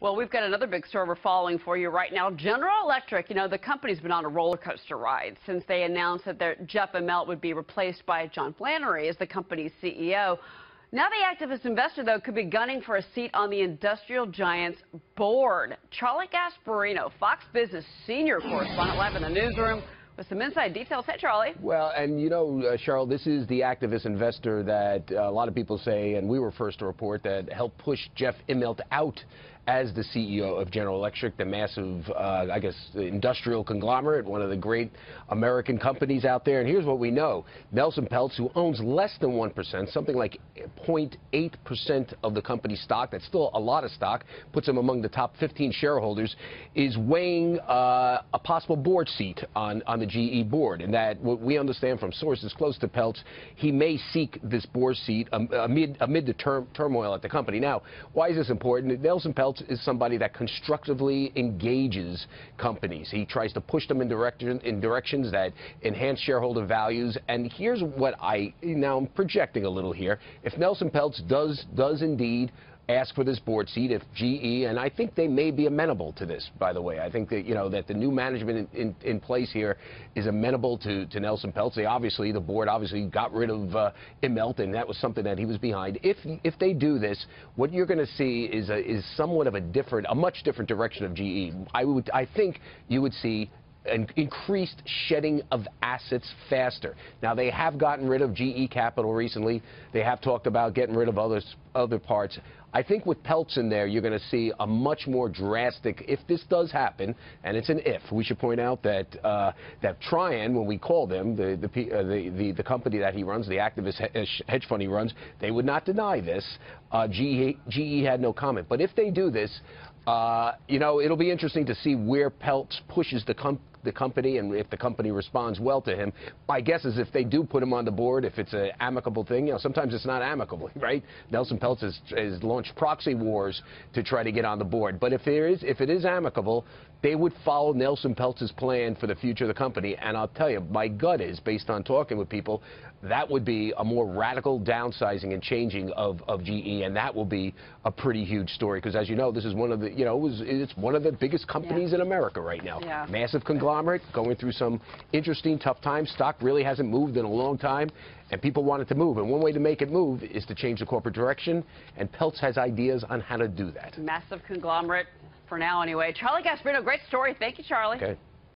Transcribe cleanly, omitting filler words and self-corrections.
Well, we've got another big story we're following for you right now. General Electric, the company's been on a roller coaster ride since they announced that their Jeff Immelt would be replaced by John Flannery as the company's CEO. Now the activist investor, though, could be gunning for a seat on the industrial giant's board. Charlie Gasparino, Fox Business senior correspondent, live in the newsroom with some inside details. Hey, Charlie. Well, and Cheryl, this is the activist investor that a lot of people say, and we were first to report, that helped push Jeff Immelt out as the CEO of General Electric, the massive, I guess, industrial conglomerate, one of the great American companies out there. And here's what we know. Nelson Peltz, who owns less than 1%, something like 0.8% of the company's stock, that's still a lot of stock, puts him among the top 15 shareholders, is weighing a possible board seat on the GE board. And that, what we understand from sources close to Peltz, he may seek this board seat amid the turmoil at the company. Now, why is this important? Nelson Peltz is somebody that constructively engages companies. He tries to push them in directions that enhance shareholder values. And here's what now I'm projecting a little here. If Nelson Peltz does indeed ask for this board seat, if GE, and I think they may be amenable to this, by the way. I think that, that the new management in place here is amenable to Nelson Peltz. The board obviously got rid of Immelt, and that was something that he was behind. If they do this, what you're going to see is somewhat of a much different direction of GE. I think you would see an increased shedding of assets faster. Now, they have gotten rid of GE Capital recently. They have talked about getting rid of other parts. I think with Peltz in there, you're going to see a much more drastic, if this does happen, and it's an if. We should point out that that Trian, when we call them, the company that he runs, the activist hedge fund he runs, they would not deny this. GE had no comment. But if they do this, it'll be interesting to see where Peltz pushes the company and if the company responds well to him. My guess is if they do put him on the board, if it's an amicable thing, sometimes it's not amicable, right? Nelson Peltz has launched proxy wars to try to get on the board. But if it is amicable, they would follow Nelson Peltz's plan for the future of the company. And I'll tell you, my gut is, based on talking with people, that would be a more radical downsizing and changing of GE, and that will be a pretty huge story because, as you know, this is one of the, it's one of the biggest companies in America right now. Yeah. Massive conglomerate, going through some interesting, tough times. Stock really hasn't moved in a long time, and people want it to move. And one way to make it move is to change the corporate direction, and Peltz has ideas on how to do that. Massive conglomerate for now, anyway. Charlie Gasparino, great story. Thank you, Charlie. Okay.